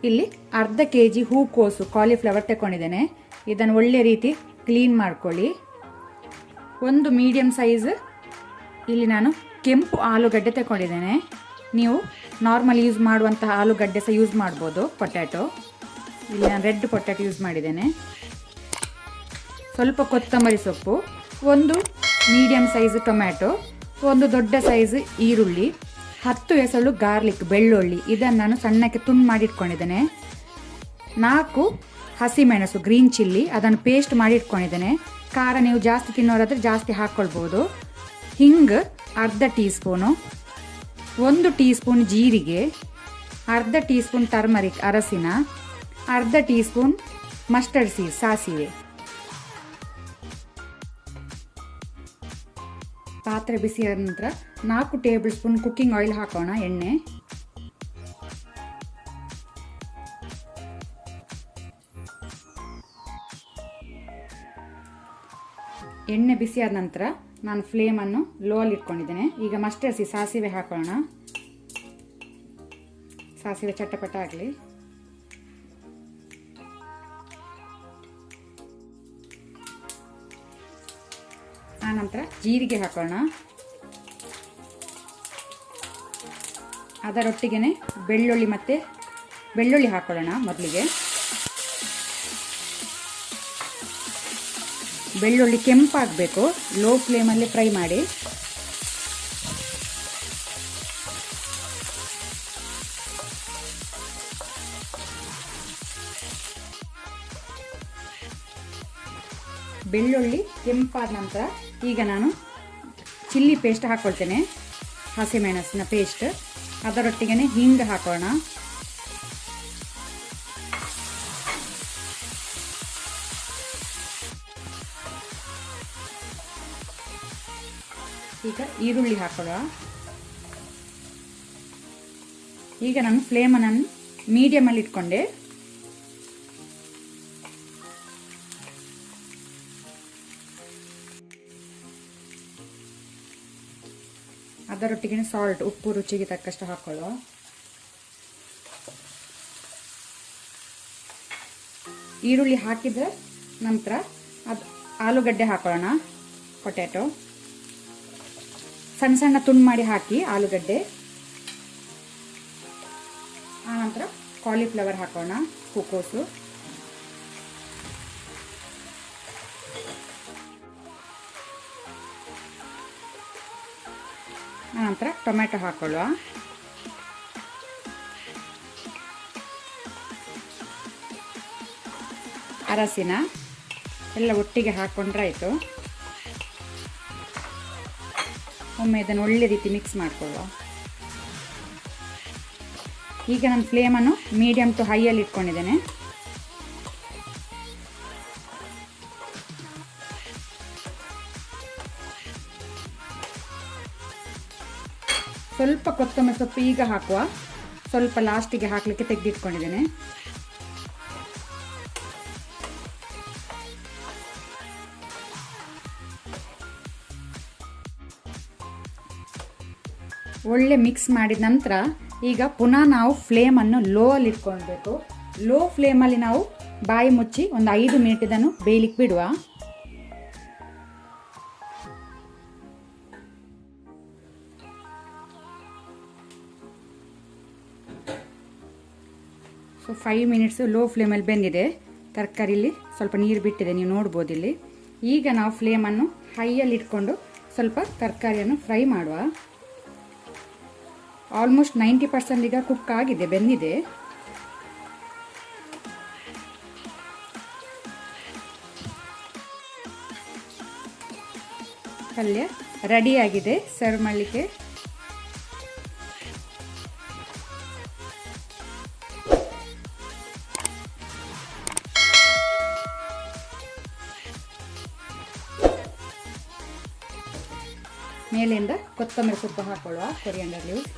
ಇಲ್ಲಿ ಅರ್ಧ ಕೆಜಿ ಹೂಕೋಸು ಕಾಲಿಫ್ಲವರ್ ತಗೊಂಡಿದ್ದೇನೆ. ಇದನ್ನು ಒಳ್ಳೆ ರೀತಿ ಕ್ಲೀನ್ ಮಾಡ್ಕೊಳ್ಳಿ. ಒಂದು ಮೀಡಿಯಂ ಸೈಜ್ ಇಲ್ಲಿ ನಾನು ಕೆಂಪು ಆಲೂಗಡ್ಡೆ ತಗೊಂಡಿದ್ದೇನೆ. ನೀವು ನಾರ್ಮಲ್ ಯೂಸ್ ಮಾಡುವಂತಹ ಆಲೂಗಡ್ಡೆ ಸಹ ಯೂಸ್ ಮಾಡ್ಬೋದು. ಪೊಟ್ಯಾಟೊ ಇಲ್ಲಿ ನಾನು ರೆಡ್ ಪೊಟ್ಯಾಟೊ ಯೂಸ್ ಮಾಡಿದ್ದೇನೆ. ಸ್ವಲ್ಪ ಕೊತ್ತಂಬರಿ ಸೊಪ್ಪು, ಒಂದು ಮೀಡಿಯಂ ಸೈಜ್ ಟೊಮ್ಯಾಟೊ, ಒಂದು ದೊಡ್ಡ ಸೈಜ್ ಈರುಳ್ಳಿ, 10 ಎಸಳು ಗಾರ್ಲಿಕ್ ಬೆಳ್ಳುಳ್ಳಿ ಇದನ್ನು ನಾನು ಸಣ್ಣಕ್ಕೆ ತುಂಡು ಮಾಡಿಟ್ಕೊಂಡಿದ್ದೇನೆ. 4 ಹಸಿಮೆಣಸು ಗ್ರೀನ್ ಚಿಲ್ಲಿ ಅದನ್ನು ಪೇಸ್ಟ್ ಮಾಡಿಟ್ಕೊಂಡಿದ್ದೇನೆ. ಖಾರ ನೀವು ಜಾಸ್ತಿ ತಿನ್ನೋರಾದರೆ ಜಾಸ್ತಿ ಹಾಕ್ಕೊಳ್ಬೋದು. ಹಿಂಗೆ ಅರ್ಧ ಟೀ ಸ್ಪೂನು, 1 ಟೀ ಸ್ಪೂನ್ ಜೀರಿಗೆ, ಅರ್ಧ ಟೀ ಸ್ಪೂನ್ ಟರ್ಮರಿಕ್ ಅರಸಿನ, ಅರ್ಧ ಟೀ ಸ್ಪೂನ್ ಮಸ್ಟರ್ಡ್ ಸೀಡ್ ಸಾಸಿವೆ. ಪಾತ್ರೆ ಬಿಸಿಯಾದ ನಂತರ 4 ಟೇಬಲ್ ಸ್ಪೂನ್ ಕುಕ್ಕಿಂಗ್ ಆಯಿಲ್ ಹಾಕೋಣ. ಎಣ್ಣೆ ಬಿಸಿಯಾದ ನಂತರ ನಾನು ಫ್ಲೇಮನ್ನು ಲೋ ಅಲ್ಲಿ ಇಟ್ಕೊಂಡಿದ್ದೇನೆ. ಈಗ ಮಸ್ಟರ್ಡ್ ಸೀಡ್ ಸಾಸಿವೆ ಹಾಕೋಣ. ಸಾಸಿವೆ ಚಟಪಟ ಆಗಲಿ. ಆನಂತರ ಜೀರಿಗೆ ಹಾಕೋಣ. ಅದರೊಟ್ಟಿಗೆ ಬೆಳ್ಳುಳ್ಳಿ ಹಾಕೊಳ್ಳೋಣ. ಮೊದಲಿಗೆ ಬೆಳ್ಳುಳ್ಳಿ ಕೆಂಪಾಗಬೇಕು. ಲೋ ಫ್ಲೇಮಲ್ಲಿ ಫ್ರೈ ಮಾಡಿ. ಬೆಳ್ಳುಳ್ಳಿ ಕೆಂಪಾದ ನಂತರ ಈಗ ನಾನು ಚಿಲ್ಲಿ ಪೇಸ್ಟ್ ಹಾಕ್ಕೊಳ್ತೇನೆ. ಹಸಿಮೆಣಸಿನ ಪೇಸ್ಟ್, ಅದರೊಟ್ಟಿಗೆ ಹಿಂಗೆ ಹಾಕೋಣ. ಈಗ ಈರುಳ್ಳಿ ಹಾಕೊಳ್ಳುವ. ಈಗ ನಾನು ಫ್ಲೇಮನ್ನು ಮೀಡಿಯಮಲ್ಲಿ ಇಟ್ಕೊಂಡೆ. ಅದರೊಟ್ಟಿಗೆ ಸಾಲ್ಟ್ ಉಪ್ಪು ರುಚಿಗೆ ತಕ್ಕಷ್ಟು ಹಾಕೊಳ್ಳುವ. ಈರುಳ್ಳಿ ಹಾಕಿದ ನಂತರ ಆಲೂಗಡ್ಡೆ ಹಾಕೊಳ್ಳೋಣ. ಪೊಟ್ಯಾಟೊ ಸಣ್ಣ ಸಣ್ಣ ತುಂಡು ಮಾಡಿ ಹಾಕಿ ಆಲೂಗಡ್ಡೆ. ಆನಂತರ ಕಾಲಿಫ್ಲವರ್ ಹಾಕೋಣ. ಹೂಕೋಸು, ಆನಂತರ ಟೊಮ್ಯಾಟೊ ಹಾಕೊಳ್ಳುವ. ಅರಸಿನ ಎಲ್ಲ ಒಟ್ಟಿಗೆ ಹಾಕ್ಕೊಂಡ್ರೆ ಆಯಿತು. ಒಮ್ಮೆ ಇದನ್ನು ಒಳ್ಳೆ ರೀತಿ ಮಿಕ್ಸ್ ಮಾಡಿಕೊಳ್ಳುವ. ಈಗ ನಾನು ಫ್ಲೇಮನ್ನು ಮೀಡಿಯಮ್ ಟು ಹೈಯಲ್ಲಿ ಇಟ್ಕೊಂಡಿದ್ದೇನೆ. ಸ್ವಲ್ಪ ಕೊತ್ತಂಬರಿ ಸೊಪ್ಪು ಈಗ ಹಾಕುವ. ಸ್ವಲ್ಪ ಲಾಸ್ಟಿಗೆ ಹಾಕಲಿಕ್ಕೆ ತೆಗೆದಿಟ್ಕೊಂಡಿದ್ದೇನೆ. ಒಳ್ಳೆ ಮಿಕ್ಸ್ ಮಾಡಿದ ನಂತರ ಈಗ ಪುನಃ ನಾವು ಫ್ಲೇಮನ್ನು ಲೋ ಅಲ್ಲಿ ಇಟ್ಕೊಳ್ಬೇಕು. ಲೋ ಫ್ಲೇಮಲ್ಲಿ ನಾವು ಬಾಯಿ ಮುಚ್ಚಿ ಒಂದು 5 ಮಿನಿಟ್ ಇದನ್ನು ಬೇಯಲಿಕ್ಕೆ ಬಿಡುವ. ಸೊ 5 ಮಿನಿಟ್ಸ್ ಲೋ ಫ್ಲೇಮಲ್ಲಿ ಬೆಂದಿದೆ. ತರಕಾರಿಲಿ ಸ್ವಲ್ಪ ನೀರು ಬಿಟ್ಟಿದೆ, ನೀವು ನೋಡ್ಬೋದು ಇಲ್ಲಿ. ಈಗ ನಾವು ಫ್ಲೇಮನ್ನು ಹೈಯಲ್ಲಿ ಇಟ್ಕೊಂಡು ಸ್ವಲ್ಪ ತರಕಾರಿಯನ್ನು ಫ್ರೈ ಮಾಡುವ. ಆಲ್ಮೋಸ್ಟ್ 90% ಈಗ ಕುಕ್ ಆಗಿದೆ, ಬೆಂದಿದೆ. ಪಲ್ಯ ರೆಡಿಯಾಗಿದೆ ಸರ್ವ್ ಮಾಡಲಿಕ್ಕೆ. ಮೇಲಿಂದ ಕೊತ್ತಂಬರಿ ಸೊಪ್ಪು ಹಾಕೊಳ್ಳುವ, ಕೊರಿಯಾಂಡರ್ ಲೀವ್ಸ್.